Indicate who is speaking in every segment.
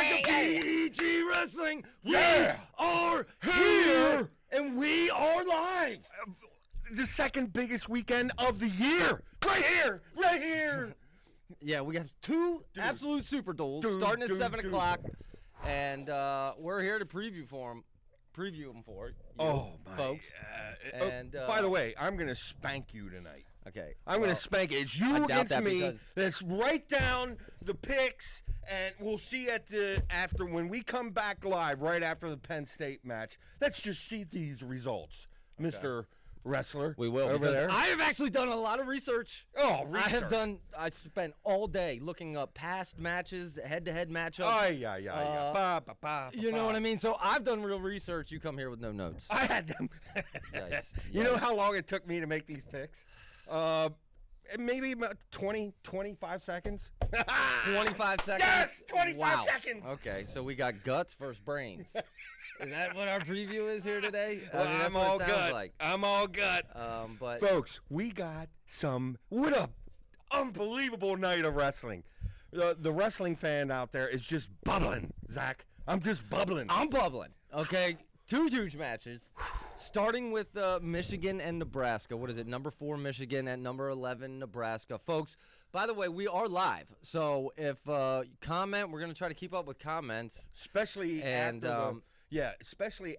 Speaker 1: Nebraska PG Wrestling. We are here, and we are live.
Speaker 2: The second biggest weekend of the year. Right here.
Speaker 1: Yeah, we have two absolute super duels starting at 7 o'clock, and we're here to preview them for you,
Speaker 2: my
Speaker 1: folks. And
Speaker 2: by the way, I'm gonna spank you tonight.
Speaker 1: Okay,
Speaker 2: I'm gonna spank you. It's you against
Speaker 1: that
Speaker 2: me.
Speaker 1: because
Speaker 2: Let's write down the picks, and we'll see after when we come back live right after the Penn State match. Let's just see these results, Mr. Wrestler.
Speaker 1: we will.
Speaker 2: over there.
Speaker 1: I have actually done a lot of research.
Speaker 2: Oh, research.
Speaker 1: I spent all day looking up past matches, head-to-head matchups.
Speaker 2: Oh, yeah.
Speaker 1: You know what I mean? So I've done real research. You come here with no notes.
Speaker 2: I had them. You know how long it took me to make these picks? Maybe about 25 seconds.
Speaker 1: 25 seconds?
Speaker 2: Yes, 25 seconds.
Speaker 1: Okay, so we got guts versus brains. Is that what our preview is here today?
Speaker 2: Well,
Speaker 1: I mean,
Speaker 2: I'm all
Speaker 1: what it sounds
Speaker 2: gut.
Speaker 1: like.
Speaker 2: I'm all gut.
Speaker 1: But
Speaker 2: folks, we got what a unbelievable night of wrestling. The wrestling fan out there is just bubbling, Zach. I'm just bubbling.
Speaker 1: I'm bubbling. Okay, two huge matches. Starting with Michigan and Nebraska. What is it? Number 4 Michigan and number 11 Nebraska. Folks, by the way, we are live. So if comment, we're going to try to keep up with comments.
Speaker 2: Especially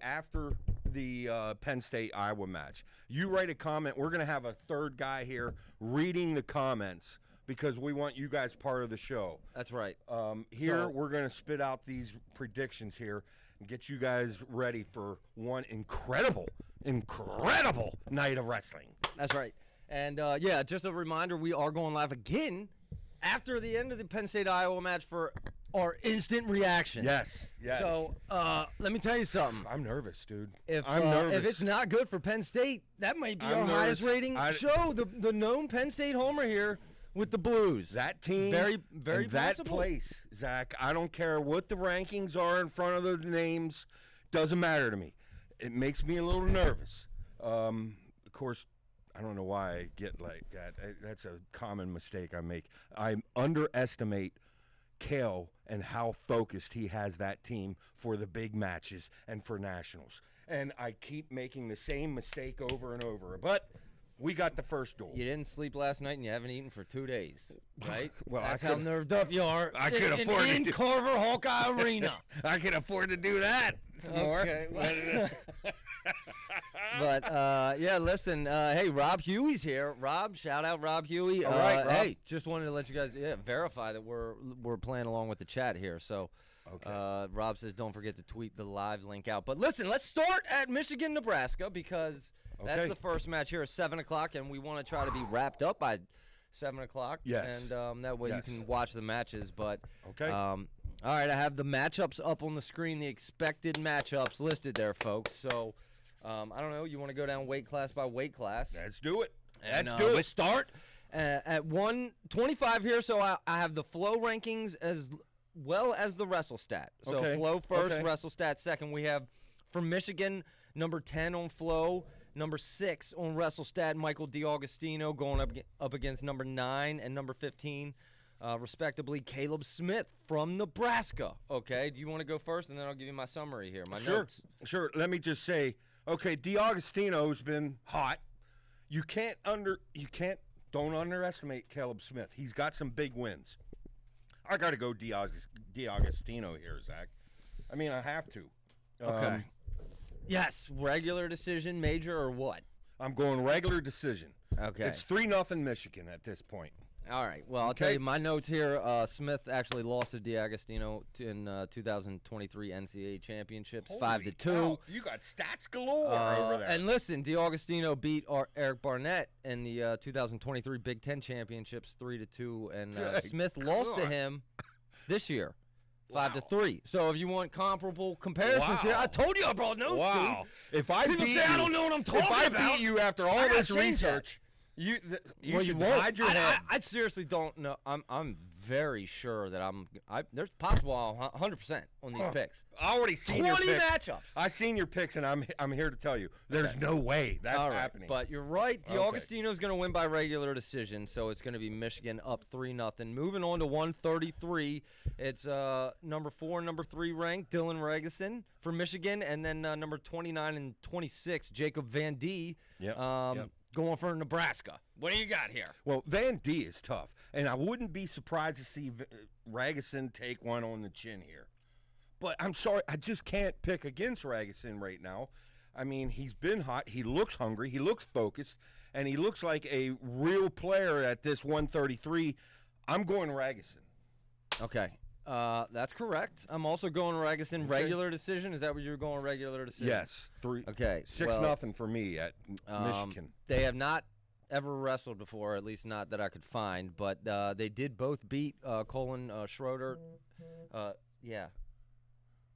Speaker 2: after the Penn State Iowa match. You write a comment. We're going to have a third guy here reading the comments because we want you guys part of the show.
Speaker 1: That's right.
Speaker 2: We're going to spit out these predictions here and get you guys ready for one incredible night of wrestling.
Speaker 1: That's right. And, just a reminder, we are going live again after the end of the Penn State-Iowa match for our instant reaction.
Speaker 2: Yes.
Speaker 1: So, let me tell you something.
Speaker 2: I'm nervous, dude.
Speaker 1: I'm nervous. If it's not good for Penn State, that might be our highest rating show. The known Penn State homer here with the Blues.
Speaker 2: That team,
Speaker 1: very possible.
Speaker 2: That place, Zach, I don't care what the rankings are in front of the names. Doesn't matter to me. It makes me a little nervous. Of course, I don't know why I get like that. That's a common mistake I make. I underestimate Kale and how focused he has that team for the big matches and for nationals. And I keep making the same mistake over and over. But we got the first duel.
Speaker 1: You didn't sleep last night and you haven't eaten for 2 days, right?
Speaker 2: Well,
Speaker 1: that's how nerved up you are.
Speaker 2: I could afford
Speaker 1: in Carver Hawkeye Arena.
Speaker 2: I can afford to do that.
Speaker 1: Okay. But listen. Hey, Rob Huey's here. Rob, shout out Rob Huey.
Speaker 2: All right, Rob.
Speaker 1: Hey, just wanted to let you guys verify that we're playing along with the chat here. So, Rob says don't forget to tweet the live link out. But listen, let's start at Michigan, Nebraska because that's the first match here at 7 o'clock, and we want to try to be wrapped up by 7 o'clock.
Speaker 2: Yes.
Speaker 1: And that way you can watch the matches. But all right, I have the matchups up on the screen, the expected matchups listed there, folks. So, I don't know. You want to go down weight class by weight class?
Speaker 2: Let's do it.
Speaker 1: Let's do it. Let's start at 125 here. So I have the flow rankings as well as the wrestle stat. So flow first, wrestle stat second. We have from Michigan, number 10 on flow, number 6 on wrestle stat, Michael DiAugustino going up against number 9 and number 15. Respectively, Caleb Smith from Nebraska. Okay, do you want to go first, and then I'll give you my summary here, my notes.
Speaker 2: Sure. Let me just say, DiAugustino's been hot. Don't underestimate Caleb Smith. He's got some big wins. I got to go DiAugustino here, Zach. I mean, I have to.
Speaker 1: Okay. Yes, regular decision, major, or what?
Speaker 2: I'm going regular decision.
Speaker 1: Okay.
Speaker 2: It's 3-0 Michigan at this point.
Speaker 1: All right. Well, I'll tell you my notes here. Smith actually lost to DiAugustino in 2023 NCAA championships, 5-2.
Speaker 2: Cow. You got stats galore over there.
Speaker 1: And listen, DiAugustino beat Eric Barnett in the 2023 Big Ten championships, 3-2, and Smith lost to him this year, 5-3. So if you want comparable comparisons here, I told you I brought notes.
Speaker 2: Wow.
Speaker 1: Dude.
Speaker 2: If I
Speaker 1: People
Speaker 2: beat
Speaker 1: say I don't know what I'm talking about.
Speaker 2: If I beat you after all this research. You should hide your head.
Speaker 1: I seriously don't know. I'm very sure that there's possible I'm 100% on these picks.
Speaker 2: I already seen your
Speaker 1: 20
Speaker 2: picks.
Speaker 1: matchups.
Speaker 2: I seen your picks, and I'm here to tell you, there's no way that's happening.
Speaker 1: But you're right. DeAugustino's going to win by regular decision, so it's going to be Michigan up 3-0. Moving on to 133, it's number 4 and number 3 ranked Dylan Regeson for Michigan, and then number 29 and 26 Jacob Van D. Going for Nebraska. What do you got here?
Speaker 2: Well, Van D is tough, and I wouldn't be surprised to see Ragusin take one on the chin here. But I'm sorry, I just can't pick against Ragusin right now. I mean, he's been hot. He looks hungry. He looks focused, and he looks like a real player at this 133. I'm going Ragusin.
Speaker 1: Okay. That's correct. I'm also going Ragusin regular decision. Is that what you're going regular decision?
Speaker 2: Yes. 3.
Speaker 1: Okay.
Speaker 2: 6-0 for me at Michigan.
Speaker 1: They have not ever wrestled before, at least not that I could find, but they did both beat Colin Schroeder.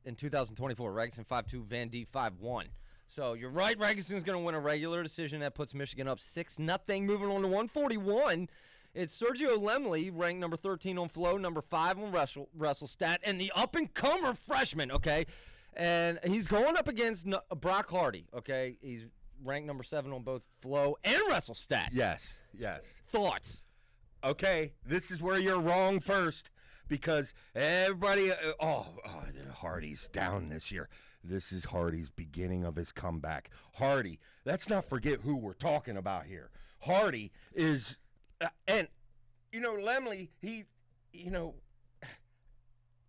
Speaker 1: In 2024, Ragusin 5-2, Van D 5-1. So you're right, Ragusin's going to win a regular decision. That puts Michigan up 6-0. Moving on to 141. It's Sergio Lemley, ranked number 13 on Flow, number 5 on WrestleStat, and the up-and-comer freshman, okay? And he's going up against Brock Hardy, okay? He's ranked number 7 on both Flow and WrestleStat.
Speaker 2: Yes.
Speaker 1: Thoughts?
Speaker 2: Okay, this is where you're wrong first, because everybody, Hardy's down this year. This is Hardy's beginning of his comeback. Hardy, let's not forget who we're talking about here. Hardy is... and, Lemley,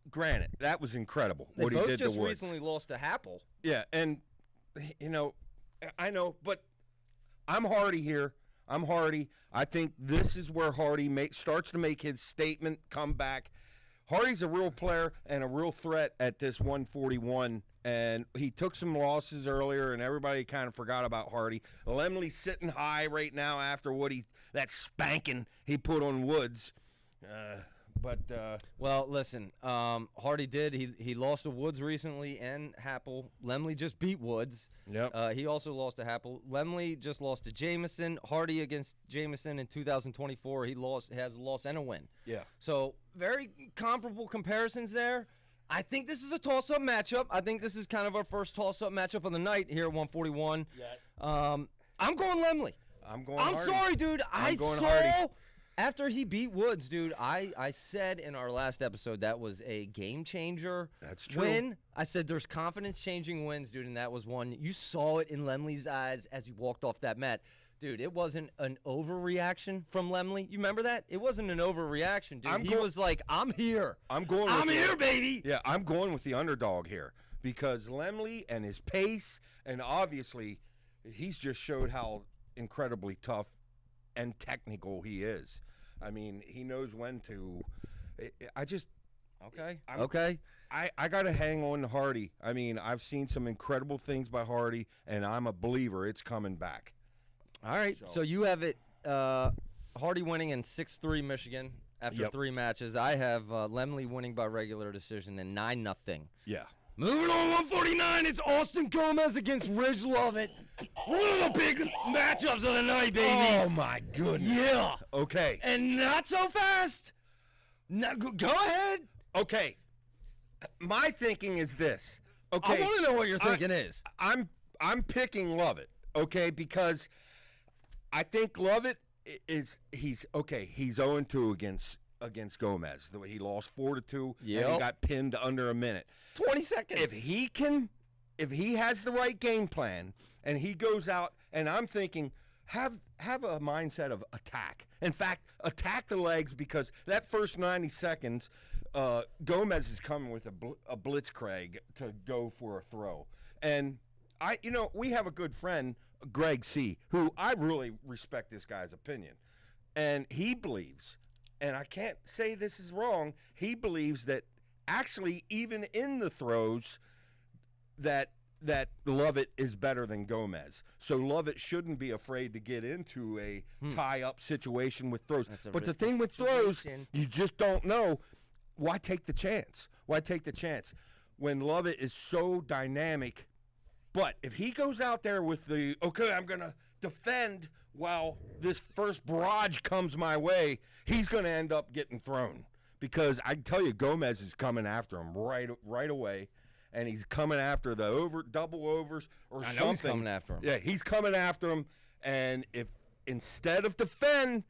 Speaker 2: granted, that was incredible what he did to Woods.
Speaker 1: They both just recently lost to Happel.
Speaker 2: Yeah, and, I know, but I'm Hardy here. I'm Hardy. I think this is where Hardy starts to make his statement comeback. Hardy's a real player and a real threat at this 141, and he took some losses earlier, and everybody kind of forgot about Hardy. Lemley's sitting high right now after that spanking he put on Woods.
Speaker 1: Well, listen, Hardy did. He lost to Woods recently and Happel. Lemley just beat Woods.
Speaker 2: Yep.
Speaker 1: He also lost to Happel. Lemley just lost to Jamison. Hardy against Jamison in 2024. He has a loss and a win.
Speaker 2: Yeah.
Speaker 1: So very comparable comparisons there. I think this is a toss-up matchup. I think this is kind of our first toss-up matchup of the night here at 141.
Speaker 2: Yes.
Speaker 1: I'm going Lemley.
Speaker 2: I'm going
Speaker 1: I'm
Speaker 2: Hardy.
Speaker 1: sorry, dude.
Speaker 2: I'm going Hardy.
Speaker 1: After he beat Woods, dude, I said in our last episode that was a game-changer
Speaker 2: That's true.
Speaker 1: win. I said there's confidence-changing wins, dude, and that was one. You saw it in Lemley's eyes as he walked off that mat. Dude, it wasn't an overreaction from Lemley. You remember that? It wasn't an overreaction, dude. He was like, I'm here. I'm here, baby.
Speaker 2: Yeah, I'm going with the underdog here because Lemley and his pace, and obviously he's just showed how incredibly tough and technical he is. I mean, he knows when to.
Speaker 1: Okay.
Speaker 2: I got to hang on to Hardy. I mean, I've seen some incredible things by Hardy, and I'm a believer it's coming back.
Speaker 1: All right. So you have it Hardy winning in 6-3 Michigan after 3 matches. I have Lemley winning by regular decision in 9-0.
Speaker 2: Yeah.
Speaker 1: Moving on 149, it's Austin Gomez against Ridge Lovett. One of the big matchups of the night, baby.
Speaker 2: Oh, my goodness.
Speaker 1: Yeah.
Speaker 2: Okay.
Speaker 1: And not so fast. No, go ahead.
Speaker 2: Okay. My thinking is this. Okay.
Speaker 1: I want to know what your thinking is.
Speaker 2: I'm picking Lovett, okay, because I think Lovett he's 0-2 against Gomez. He lost 4-2 and he got pinned under a minute.
Speaker 1: 20 seconds.
Speaker 2: If he has the right game plan and he goes out, and I'm thinking have a mindset of attack. In fact, attack the legs, because that first 90 seconds, Gomez is coming with a blitzkrieg to go for a throw. And we have a good friend, Greg C., who I really respect this guy's opinion. And he believes, and I can't say this is wrong, he believes that actually even in the throws that Lovett is better than Gomez. So Lovett shouldn't be afraid to get into a tie-up situation with throws. But the thing with throws, you just don't know. Why take the chance? When Lovett is so dynamic? But if he goes out there with I'm going to defend while this first barrage comes my way, he's going to end up getting thrown because I can tell you Gomez is coming after him right away, and he's coming after the double overs or something.
Speaker 1: I know he's coming after him.
Speaker 2: Yeah, he's coming after him, and if instead of defend,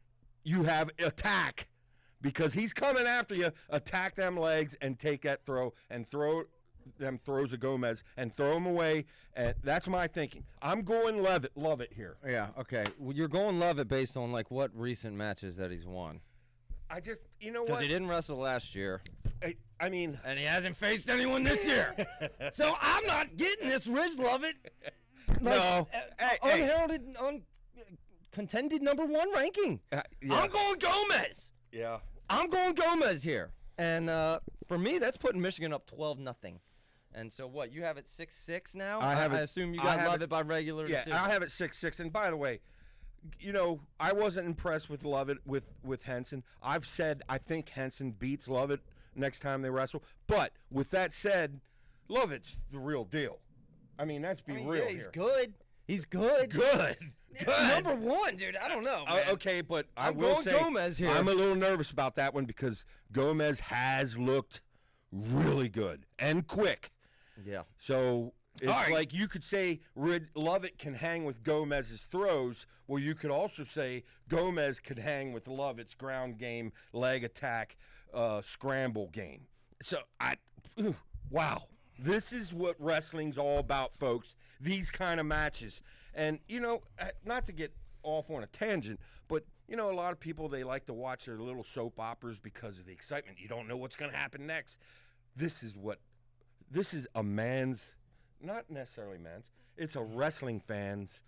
Speaker 2: you have attack, because he's coming after you, attack them legs and take that throw and throw them throws of Gomez and throw them away. And that's my thinking. I'm going Lovett here.
Speaker 1: Yeah, okay. Well, you're going Lovett based on, like, what recent matches that he's won.
Speaker 2: I just, you know what?
Speaker 1: Because he didn't wrestle last year.
Speaker 2: I mean.
Speaker 1: And he hasn't faced anyone this year. So I'm not getting this Riz Lovett. Like,
Speaker 2: no.
Speaker 1: Unheralded, contended #1 ranking.
Speaker 2: Yeah.
Speaker 1: I'm going Gomez.
Speaker 2: Yeah.
Speaker 1: I'm going Gomez here. And for me, that's putting Michigan up 12-0. And so what? You have it 6-6 now? I assume you got Lovett by regular decision.
Speaker 2: Yeah, I have it 6-6. And by the way, you know, I wasn't impressed with Lovett with Henson. I've said I think Henson beats Lovett next time they wrestle. But with that said, Lovett's the real deal. I mean, let's be real
Speaker 1: he's
Speaker 2: here.
Speaker 1: Good. He's good.
Speaker 2: Good.
Speaker 1: #1, dude. I don't know, man.
Speaker 2: Okay, but
Speaker 1: I'm
Speaker 2: will
Speaker 1: going
Speaker 2: say
Speaker 1: Gomez here.
Speaker 2: I'm a little nervous about that one because Gomez has looked really good and quick.
Speaker 1: Yeah.
Speaker 2: So it's like you could say Lovett can hang with Gomez's throws. Well, you could also say Gomez could hang with Lovett's ground game, leg attack, scramble game. So wow. This is what wrestling's all about, folks. These kind of matches. And, you know, not to get off on a tangent, but, you know, a lot of people, they like to watch their little soap operas because of the excitement. You don't know what's going to happen next. This is a man's, not necessarily man's, it's a wrestling fan's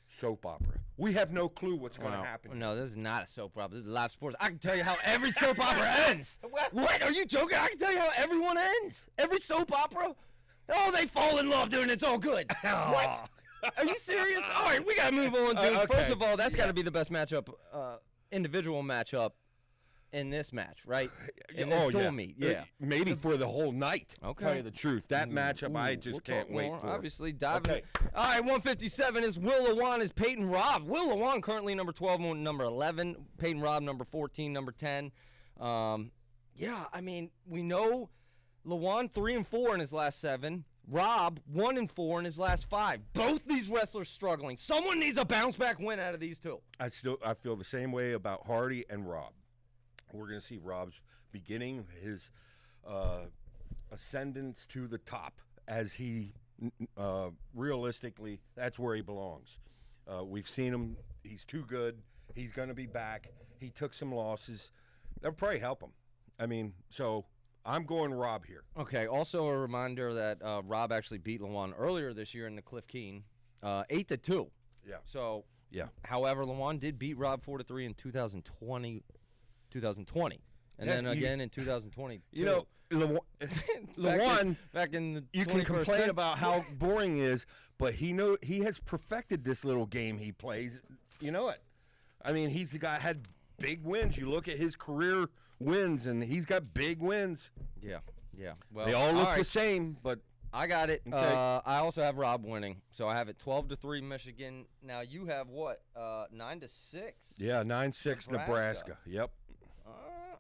Speaker 2: soap opera. We have no clue what's going to happen.
Speaker 1: No, this is not a soap opera. This is live sports. I can tell you how every soap opera ends. What? Are you joking? I can tell you how everyone ends. Every soap opera. Oh, they fall in love, dude, and it's all good. What? Are you serious? All right, we got to move on, dude.
Speaker 2: Okay.
Speaker 1: First of all, that's got to be the best matchup, individual matchup in this match, right? In this dual meet. Yeah.
Speaker 2: Maybe for the whole night.
Speaker 1: Okay.
Speaker 2: Tell you the truth. That matchup, I just can't wait for.
Speaker 1: Obviously, diving.
Speaker 2: Okay.
Speaker 1: All right, 157 is Will Lewan is Peyton Robb. Will Lewan currently number 12 and number 11. Peyton Robb number 14, number 10. Yeah, I mean, we know Lewan 3-4 in his last 7. Robb 1-4 in his last 5. Both these wrestlers struggling. Someone needs a bounce back win out of these two.
Speaker 2: I feel the same way about Hardy and Robb. We're going to see Robb's beginning his ascendance to the top as he realistically, that's where he belongs. We've seen him. He's too good. He's going to be back. He took some losses. That'll probably help him. I mean, so I'm going Robb here.
Speaker 1: Okay, also a reminder that Robb actually beat Lewan earlier this year in the Cliff Keen, 8-2.
Speaker 2: Yeah.
Speaker 1: So,
Speaker 2: yeah.
Speaker 1: However, Lewan did beat Robb 4-3 in 2020. And then again in 2020.
Speaker 2: You know, Lewan,
Speaker 1: back in the
Speaker 2: you can complain about how boring he is, but he has perfected this little game he plays. You know it. I mean, he's the guy had big wins. You look at his career wins, and he's got big wins.
Speaker 1: Yeah. Well,
Speaker 2: they all look the same, but
Speaker 1: I got it.
Speaker 2: Okay.
Speaker 1: I also have Robb winning, so I have it 12-3 Michigan. Now you have what? 9-6.
Speaker 2: Yeah, 9-6 Nebraska. Yep.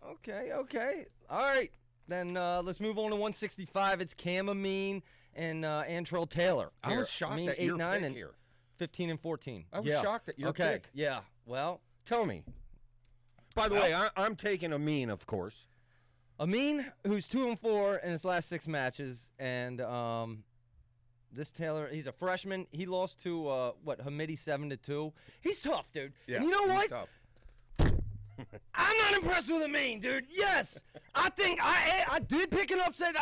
Speaker 1: Okay. All right. Then let's move on to 165. It's Cam Amin and Antrell Taylor.
Speaker 2: I was shocked at your pick here.
Speaker 1: 15 and 14.
Speaker 2: I was shocked at your pick.
Speaker 1: Yeah. Well,
Speaker 2: tell me. By the way, I'm taking Amin, of course.
Speaker 1: Amin, who's 2-4 in his last 6 matches, and this Taylor, he's a freshman. He lost to Hamidi 7-2. He's tough, dude.
Speaker 2: Yeah,
Speaker 1: and you know what?
Speaker 2: Tough.
Speaker 1: I'm not impressed with Amin, dude. Yes, I think I did pick an upset.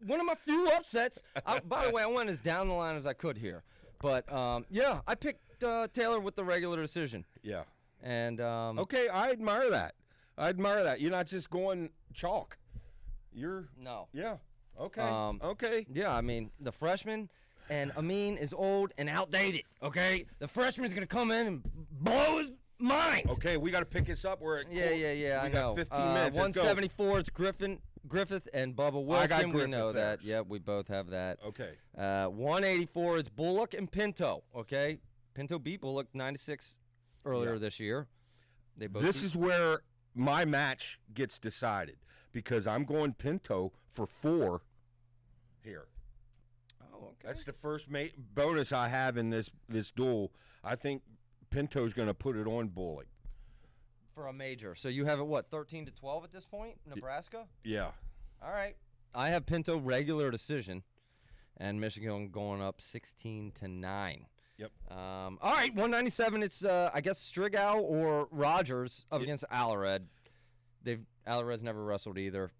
Speaker 1: One of my few upsets. By the way, I went as down the line as I could here, but yeah, I picked Taylor with the regular decision.
Speaker 2: Yeah.
Speaker 1: And
Speaker 2: okay, I admire that. You're not just going chalk.
Speaker 1: No.
Speaker 2: Yeah. Okay. Okay.
Speaker 1: Yeah, I mean the freshman, and Amin is old and outdated. Okay, the freshman's gonna come in and blow his mind.
Speaker 2: Okay, we got to pick this up. We're at
Speaker 1: yeah.
Speaker 2: I
Speaker 1: know.
Speaker 2: Got 15 minutes.
Speaker 1: 174. It's Griffith and Bubba Wilson.
Speaker 2: I got Griffith.
Speaker 1: We know
Speaker 2: there.
Speaker 1: that. Yep, we both have that.
Speaker 2: Okay.
Speaker 1: 184. It's Bullock and Pinto. Okay, Pinto beat Bullock 9-6 earlier this year.
Speaker 2: This is where my match gets decided because I'm going Pinto for 4 here.
Speaker 1: Oh, okay.
Speaker 2: That's the first bonus I have in this duel. I think Pinto's going to put it on Bullock.
Speaker 1: For a major. So you have it, what, 13-12 at this point, Nebraska?
Speaker 2: Yeah.
Speaker 1: All right. I have Pinto regular decision, and Michigan going up 16-9.
Speaker 2: Yep.
Speaker 1: All right, 197. It's I guess Strigow or Rogers up against Allred. Allred's never wrestled either.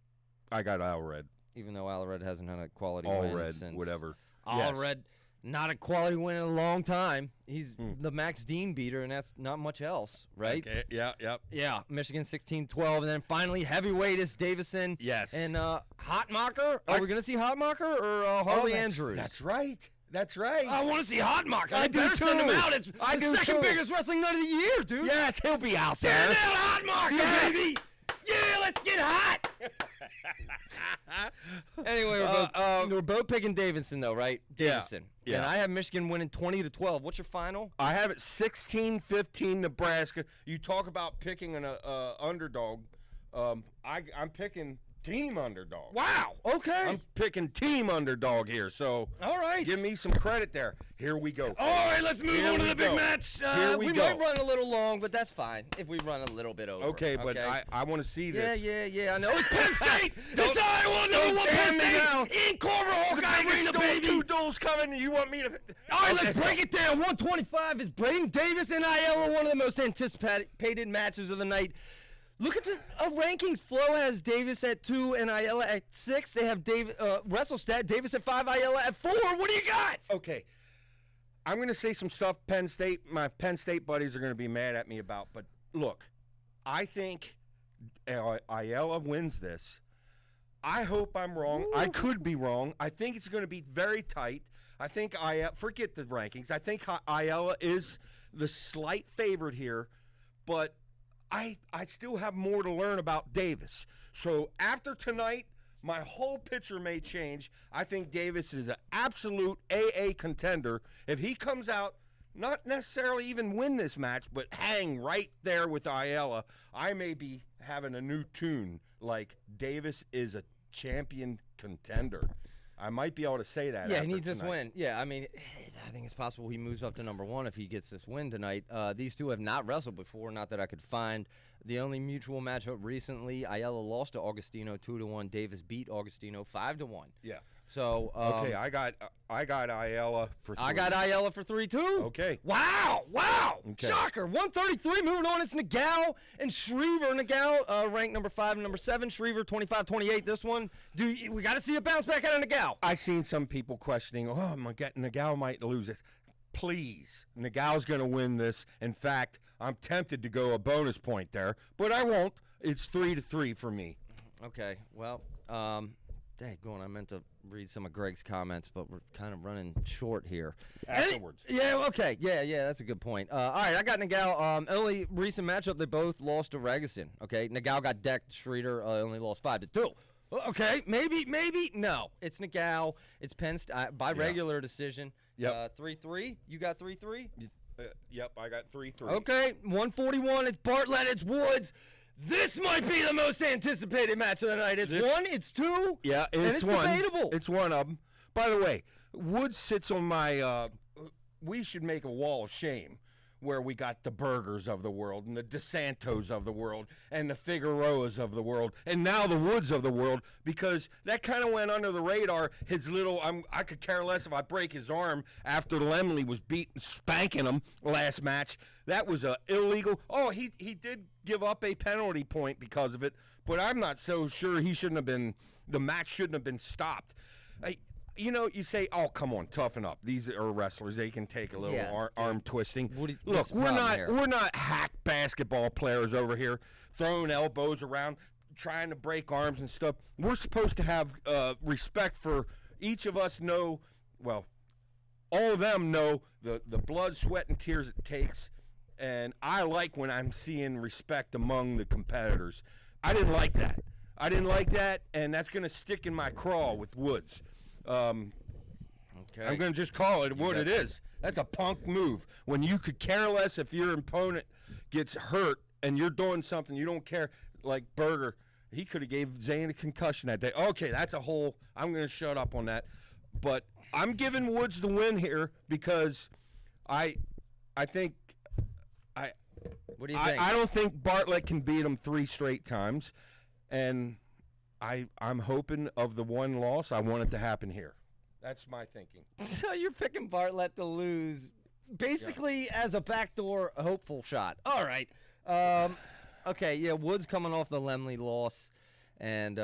Speaker 2: I got Allred.
Speaker 1: Even though Allred hasn't had a quality
Speaker 2: All
Speaker 1: win
Speaker 2: red,
Speaker 1: since.
Speaker 2: whatever.
Speaker 1: Allred, not a quality win in a long time. He's the Max Dean beater, and that's not much else, right?
Speaker 2: Okay. Yeah. Yep.
Speaker 1: Yeah. Michigan 16-12, and then finally heavyweight is Davison.
Speaker 2: Yes.
Speaker 1: And Hotmacher. Are we gonna see Hotmacher or Harley Andrews?
Speaker 2: That's right. That's right.
Speaker 1: I want to see Hotmacher.
Speaker 2: I do
Speaker 1: send him
Speaker 2: too.
Speaker 1: out. It's
Speaker 2: I
Speaker 1: the
Speaker 2: do
Speaker 1: second
Speaker 2: too.
Speaker 1: biggest wrestling night of the year, dude.
Speaker 2: Yes, he'll be out there.
Speaker 1: Send out Hotmacher,
Speaker 2: Yes.
Speaker 1: baby. Yeah, let's get hot. Anyway, we're both picking Davison, though, right? Davison.
Speaker 2: Yeah.
Speaker 1: And I have Michigan winning 20-12. What's your final?
Speaker 2: I have it 16-15 Nebraska. You talk about picking an underdog. I'm picking team underdog.
Speaker 1: Wow. Okay.
Speaker 2: I'm picking team underdog here. So
Speaker 1: all right.
Speaker 2: give me some credit there. Here we go.
Speaker 1: All right, let's move
Speaker 2: Here
Speaker 1: on to
Speaker 2: we
Speaker 1: the big
Speaker 2: go.
Speaker 1: match.
Speaker 2: Here we go.
Speaker 1: might run a little long, but that's fine if we run a little bit over.
Speaker 2: Okay, but I want to see this.
Speaker 1: Yeah. I know. It's Penn State.
Speaker 2: Don't-
Speaker 1: It's Iowa.
Speaker 2: don't
Speaker 1: #1
Speaker 2: jam
Speaker 1: Penn
Speaker 2: me
Speaker 1: State
Speaker 2: now.
Speaker 1: in Corver Hawkeye Arena, baby.
Speaker 2: 2 duels coming. You want me to?
Speaker 1: All right, let's break it down. 125 is Braden Davis and Ayala, one of the most anticipated matches of the night. Look at the rankings. Flo has Davis at 2 and Ayala at 6. They have WrestleStat, Davis at 5, Ayala at 4. What do you got?
Speaker 2: Okay. I'm going to say some stuff my Penn State buddies are going to be mad at me about. But look, I think Ayala wins this. I hope I'm wrong.
Speaker 1: Ooh.
Speaker 2: I could be wrong. I think it's going to be very tight. I think forget the rankings. I think Ayala is the slight favorite here, but I still have more to learn about Davis. So after tonight, my whole picture may change. I think Davis is an absolute AA contender. If he comes out, not necessarily even win this match, but hang right there with Ayala, I may be having a new tune like Davis is a champion contender. I might be able to say that.
Speaker 1: Yeah,
Speaker 2: after
Speaker 1: he needs this
Speaker 2: tonight.
Speaker 1: win. Yeah, I mean, I think it's possible he moves up to #1 if he gets this win tonight. These two have not wrestled before, not that I could find. The only mutual matchup recently, Ayala lost to Augustino 2-1. Davis beat Augustino 5-1.
Speaker 2: Yeah.
Speaker 1: So
Speaker 2: Okay, I got Ayala for 3.
Speaker 1: I got Ayala for 3 too.
Speaker 2: Okay.
Speaker 1: Wow.
Speaker 2: Okay.
Speaker 1: Shocker. 133. Moving on. It's Nagao and Schriever. Nagao ranked number 5 and number 7. Schriever 25-28. This one, we got to see a bounce back out of Nagao.
Speaker 2: I seen some people questioning, Nagao might lose it. Please, Nagao's going to win this. In fact, I'm tempted to go a bonus point there, but I won't. It's 3-3 for me.
Speaker 1: Okay. Well, daggone, I meant to read some of Greg's comments, but we're kind of running short here.
Speaker 2: Afterwards.
Speaker 1: Okay. Yeah, that's a good point. All right, I got Nagao. Only recent matchup, they both lost to Regason. Okay, Nagao got decked. Schroeder only lost 5-2. Okay, maybe. No, it's Nagao. It's Penn State by regular decision.
Speaker 2: Yep.
Speaker 1: 3-3. You got 3-3?
Speaker 2: Yep, I got 3-3.
Speaker 1: Okay, 141. It's Bartlett. It's Woods. This might be the most anticipated match of the night. It's 1, it's 2.
Speaker 2: Yeah,
Speaker 1: it's
Speaker 2: one.
Speaker 1: debatable.
Speaker 2: It's one of them. By the way, Woods sits on my. We should make a wall of shame where we got the Burgers of the world and the DeSantos of the world and the Figueroas of the world and now the Woods of the world, because that kind of went under the radar. His little, I could care less if I break his arm after Lemley was spanking him last match. That was illegal. Oh, he did give up a penalty point because of it, but I'm not so sure the match shouldn't have been stopped. You say, oh, come on, toughen up. These are wrestlers. They can take a little arm twisting. Look, we're not hack basketball players over here throwing elbows around, trying to break arms and stuff. We're supposed to have respect for each of us all of them know the blood, sweat, and tears it takes. And I like when I'm seeing respect among the competitors. I didn't like that, and that's going to stick in my craw with Woods.
Speaker 1: Okay.
Speaker 2: I'm going to just call it what it is. That's a punk move. When you could care less if your opponent gets hurt and you're doing something you don't care, like Berger. He could have gave Zane a concussion that day. Okay, that's a whole. I'm going to shut up on that. But I'm giving Woods the win here because I think
Speaker 1: What do you think?
Speaker 2: I don't think Bartlett can beat him 3 straight times, and I'm hoping of the one loss. I want it to happen here. That's my thinking.
Speaker 1: So you're picking Bartlett to lose, basically as a backdoor hopeful shot. All right. Okay, yeah, Woods coming off the Lemley loss, and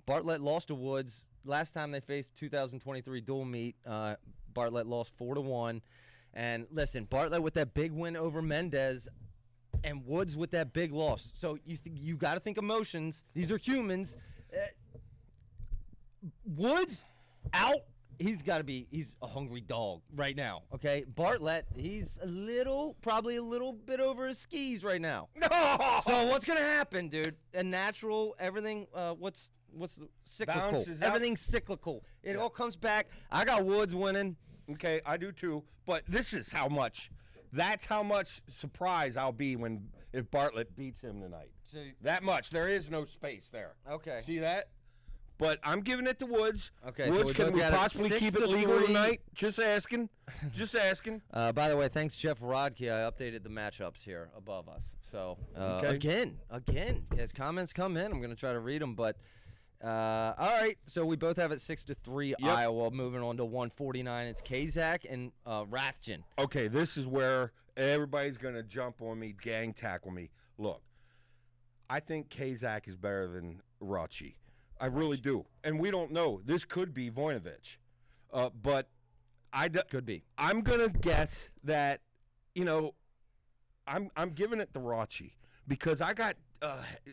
Speaker 1: Bartlett lost to Woods. Last time they faced 2023 dual meet, Bartlett lost 4-1. And listen, Bartlett with that big win over Mendez, and Woods with that big loss. So you got to think emotions. These are humans. Woods out. He's a hungry dog right now, okay? Bartlett, he's probably a little bit over his skis right now. No! So what's going to happen, dude? A natural, everything, what's the cyclical?
Speaker 2: Bounces out.
Speaker 1: Everything's cyclical. It all comes back. I got Woods winning.
Speaker 2: Okay, I do too. But that's how much surprise I'll be if Bartlett beats him tonight.
Speaker 1: So,
Speaker 2: that much. There is no space there.
Speaker 1: Okay.
Speaker 2: See that? But I'm giving it to Woods.
Speaker 1: Okay,
Speaker 2: Woods,
Speaker 1: so
Speaker 2: can we possibly keep it legal tonight? Just asking. Just asking.
Speaker 1: By the way, thanks, Jeff Rodke. I updated the matchups here above us. So, again, as comments come in, I'm going to try to read them. But, all right, so we both have it 6-3 Iowa. Moving on to 149. It's Kazak and Rathjen.
Speaker 2: Okay, this is where everybody's going to jump on me, gang tackle me. Look, I think Kazak is better than Rachi. I really do. And we don't know. This could be Voinovich. But
Speaker 1: could be.
Speaker 2: I'm going to guess that, I'm giving it to Rachi because I got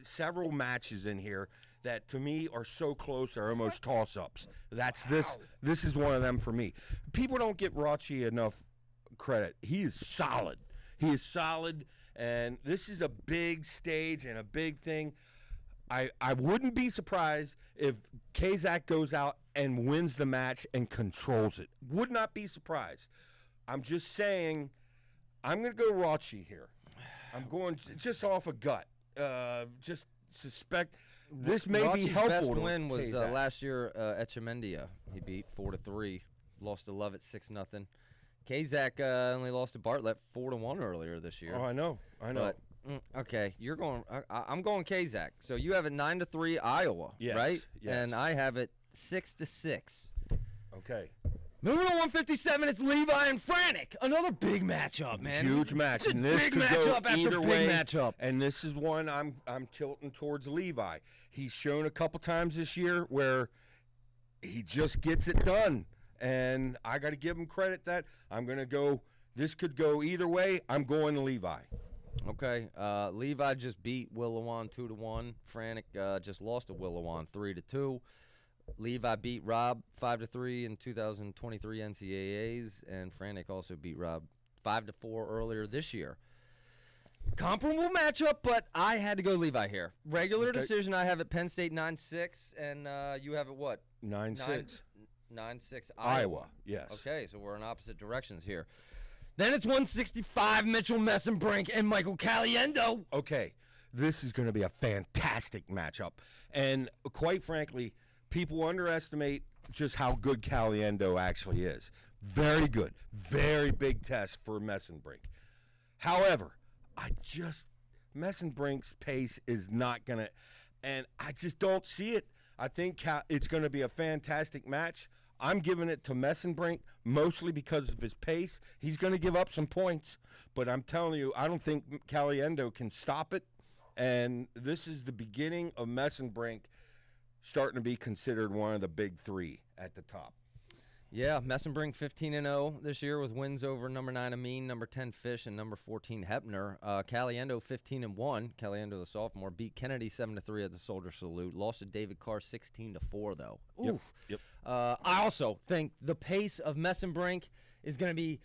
Speaker 2: several matches in here that to me are so close they're almost toss-ups. This is one of them for me. People don't get Rachi enough credit. He is solid. And this is a big stage and a big thing. I wouldn't be surprised if Kazak goes out and wins the match and controls it. Would not be surprised. I'm just saying I'm going to go Rachi here. I'm going just off a gut. Just suspect this may be helpful.
Speaker 1: Best win was last year at Chimendia. He beat 4-3, lost to Lovett 6-0. Kazak only lost to Bartlett 4-1 earlier this year.
Speaker 2: Oh, I know.
Speaker 1: But, okay, you're going. I'm going Kazak. So you have it 9-3 Iowa, right?
Speaker 2: Yes.
Speaker 1: And I have it 6-6.
Speaker 2: Okay.
Speaker 1: Moving on 157, it's Levi and Franek. Another big matchup, man.
Speaker 2: Huge match.
Speaker 1: And this big matchup after big matchup.
Speaker 2: And this is one I'm tilting towards Levi. He's shown a couple times this year where he just gets it done. And I got to give him credit that I'm going to go. This could go either way. I'm going to Levi.
Speaker 1: Okay. Levi just beat Willowan 2-1. Franek just lost to Willowan 3-2. Levi beat Rob 5-3 in 2023 NCAAs, and Franek also beat Rob 5-4 earlier this year. Comparable matchup, but I had to go Levi here. Regular decision, I have it Penn State 9-6, and you have it what?
Speaker 2: 9-6.
Speaker 1: 9-6
Speaker 2: Iowa, yes.
Speaker 1: Okay, so we're in opposite directions here. Then it's 165 Mitchell Messenbrink and Michael Caliendo.
Speaker 2: Okay, this is going to be a fantastic matchup, and quite frankly, people underestimate just how good Caliendo actually is. Very good. Very big test for Messenbrink. However, Messenbrink's pace is not going to, and I just don't see it. I think it's going to be a fantastic match. I'm giving it to Messenbrink mostly because of his pace. He's going to give up some points, but I'm telling you, I don't think Caliendo can stop it, and this is the beginning of Messenbrink starting to be considered one of the big three at the top.
Speaker 1: Yeah, Messenbrink 15-0 this year with wins over number 9 Amin, number 10 Fish, and number 14 Hepner. Caliendo 15-1. Caliendo, the sophomore, beat Kennedy 7-3 at the Soldier Salute. Lost to David Carr 16-4 though. Oof.
Speaker 2: Yep.
Speaker 1: I also think the pace of Messenbrink is going to be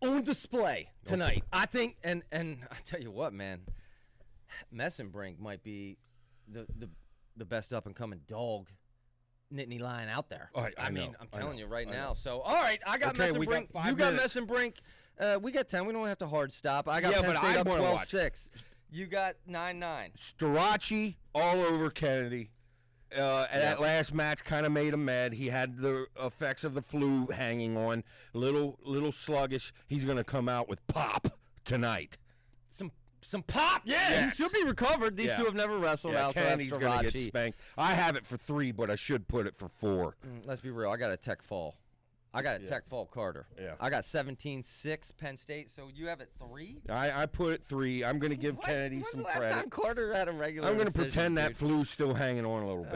Speaker 1: on display tonight. Okay. I think, and I tell you what, man, Messenbrink might be the best up-and-coming dog Nittany Lion out there.
Speaker 2: I
Speaker 1: mean, I'm telling you right now. So, all right, I got Messenbrink.
Speaker 2: You got
Speaker 1: Messenbrink. We got 10. We don't have to hard stop. I got Penn State up 12-6. You got 9-9.
Speaker 2: Starachi all over Kennedy. And that last match kind of made him mad. He had the effects of the flu hanging on. Little sluggish. He's going to come out with pop tonight.
Speaker 1: Some pop. Yeah,
Speaker 2: yes.
Speaker 1: He should be recovered. These two have never wrestled out.
Speaker 2: Kennedy's going to get spanked. I have it for 3, but I should put it for 4.
Speaker 1: Let's be real. I got a tech fall. I got a tech fall Carter.
Speaker 2: Yeah.
Speaker 1: I got 17-6 Penn State. So you have it 3?
Speaker 2: I put it 3. I'm going to give Kennedy some credit.
Speaker 1: When's the last time Carter had a regular
Speaker 2: I'm going to
Speaker 1: decision,
Speaker 2: pretend
Speaker 1: dude?
Speaker 2: that flu's still hanging on a little bit.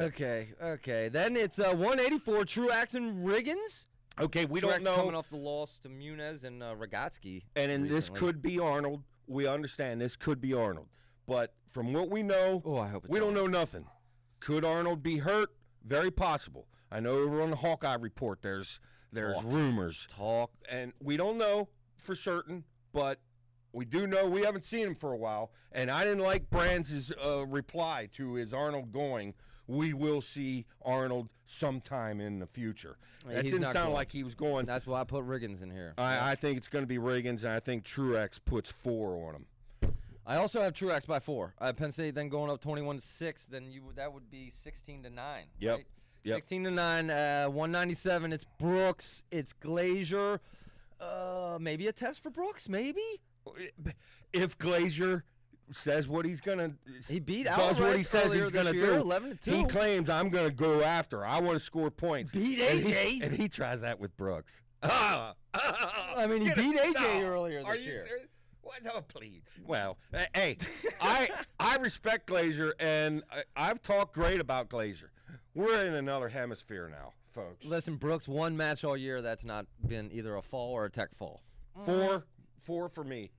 Speaker 1: Okay. Then it's 184 Truax and Riggins.
Speaker 2: Okay, we
Speaker 1: Truax
Speaker 2: don't know.
Speaker 1: Coming off the loss to Muniz and Rogatsky.
Speaker 2: And then this could be Arnold. We understand this could be Arnold. But from what we know,
Speaker 1: I hope it's
Speaker 2: we don't know nothing. Could Arnold be hurt? Very possible. I know over on the Hawkeye report there's rumors. And we don't know for certain, but we do know we haven't seen him for a while. And I didn't like Brands' reply to his Arnold going, we will see Arnold sometime in the future. That didn't sound like he was going.
Speaker 1: That's why I put Riggins in here.
Speaker 2: I think it's going to be Riggins, and I think Truex puts 4 on him.
Speaker 1: I also have Truex by 4. I have Penn State then going up 21-6. Then that would be 16-9.
Speaker 2: Yep.
Speaker 1: Right? 16-9. 197. It's Brooks. It's Glazier. Maybe a test for Brooks. Maybe.
Speaker 2: If Glazier says what he's gonna,
Speaker 1: he beat
Speaker 2: does what he says he's gonna do.
Speaker 1: 11-2.
Speaker 2: He claims I'm gonna go after. I want to score points.
Speaker 1: Beat AJ,
Speaker 2: and he tries that with Brooks.
Speaker 1: I mean, he beat AJ earlier this year.
Speaker 2: Serious? What? Oh, please. Well, hey, I respect Glazier, and I've talked great about Glazier. We're in another hemisphere now, folks.
Speaker 1: Listen, Brooks, one match all year that's not been either a fall or a tech fall.
Speaker 2: 4 for me.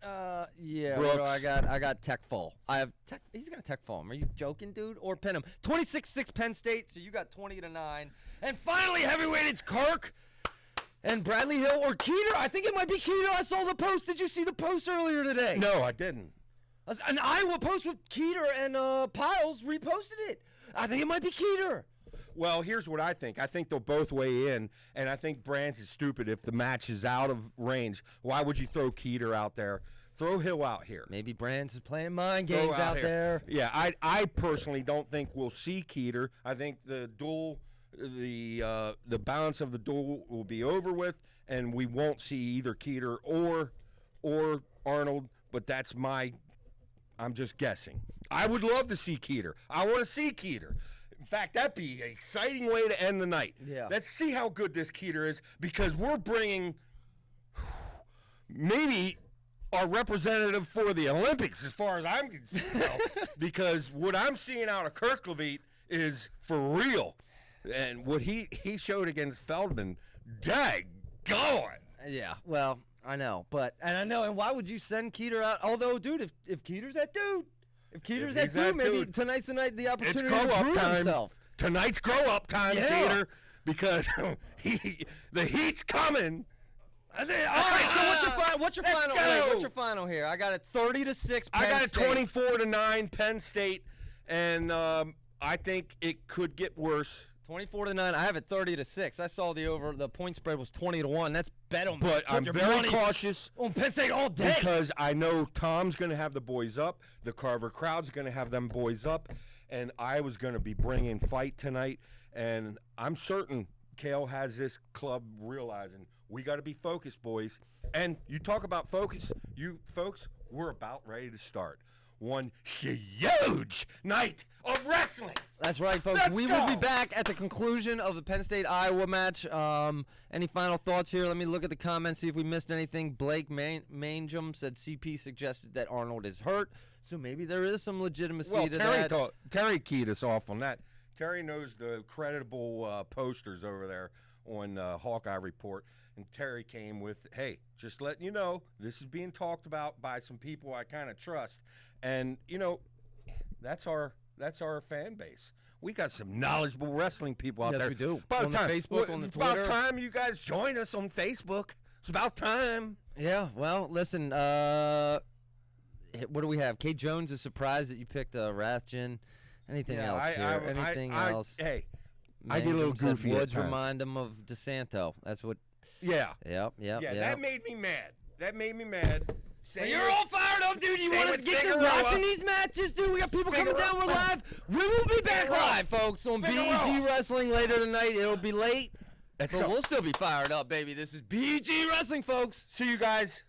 Speaker 1: Yeah.
Speaker 2: Brooks.
Speaker 1: Well, I got tech fall. I have tech. He's gonna tech fall him. Are you joking, dude? Or pin him. 26-6 Penn State. So you got 20-9. And finally, heavyweight, it's Kirk and Bradley Hill or Keeter. I think it might be Keeter. I saw the post. Did you see the post earlier today?
Speaker 2: No, I didn't.
Speaker 1: An Iowa post with Keeter and Piles reposted it. I think it might be Keeter.
Speaker 2: Well, here's what I think. I think they'll both weigh in, and I think Brands is stupid if the match is out of range. Why would you throw Keeter out there? Throw Hill out here.
Speaker 1: Maybe Brands is playing mind games out there.
Speaker 2: Yeah, I personally don't think we'll see Keeter. I think the balance of the duel will be over with, and we won't see either Keeter or Arnold. But that's I'm just guessing. I would love to see Keeter. I want to see Keeter. In fact, that'd be an exciting way to end the night.
Speaker 1: Yeah.
Speaker 2: Let's see how good this Keeter is, because we're bringing maybe our representative for the Olympics, as far as I'm concerned. Because what I'm seeing out of Kirk Levitt is for real. And what he showed against Feldman, daggone.
Speaker 1: Yeah, well, I know. And why would you send Keeter out? Although, dude, if Keeter's that dude. If Keeter's that dude, maybe tonight's the night, the opportunity to prove himself.
Speaker 2: Tonight's grow-up time, Keeter, because the heat's coming.
Speaker 1: All right, so what's your final? What's your final here? I got it 30-6.
Speaker 2: I got it 24-9 Penn State, and I think it could get worse.
Speaker 1: 24-9. I have it 30-6. I saw the point spread was 20-1. That's bet on.
Speaker 2: But I'm very cautious
Speaker 1: on Penn State all day
Speaker 2: because I know Tom's going to have the boys up. The Carver crowd's going to have them boys up, and I was going to be bringing fight tonight. And I'm certain Cale has this club realizing we got to be focused, boys. And you talk about focus, you folks. We're about ready to start one huge night of wrestling.
Speaker 1: That's right, folks. We will be back at the conclusion of the Penn State-Iowa match. Any final thoughts here? Let me look at the comments, see if we missed anything. Blake Mangum said CP suggested that Arnold is hurt, so maybe there is some legitimacy to that.
Speaker 2: Terry keyed us off on that. Terry knows the creditable posters over there on Hawkeye Report, and Terry came with, hey, just letting you know, this is being talked about by some people I kind of trust. And, that's our fan base. We got some knowledgeable wrestling people out there.
Speaker 1: Yes, we do.
Speaker 2: On
Speaker 1: Facebook, on the Twitter.
Speaker 2: It's about time you guys join us on Facebook. It's about time.
Speaker 1: Yeah, well, listen, what do we have? Kate Jones is surprised that you picked Rathjen. Anything else here? Anything else?
Speaker 2: Hey, I get a little goofy
Speaker 1: Woods
Speaker 2: at times.
Speaker 1: remind him of DeSanto. That's what.
Speaker 2: Yeah.
Speaker 1: Yep.
Speaker 2: Yeah, that made me mad.
Speaker 1: You're all fired up, dude. You want to get to watching these matches, dude? We got people coming down. We're live. We will be back live, folks, on BG Wrestling later tonight. It'll be late. But we'll still be fired up, baby. This is BG Wrestling, folks.
Speaker 2: See you guys.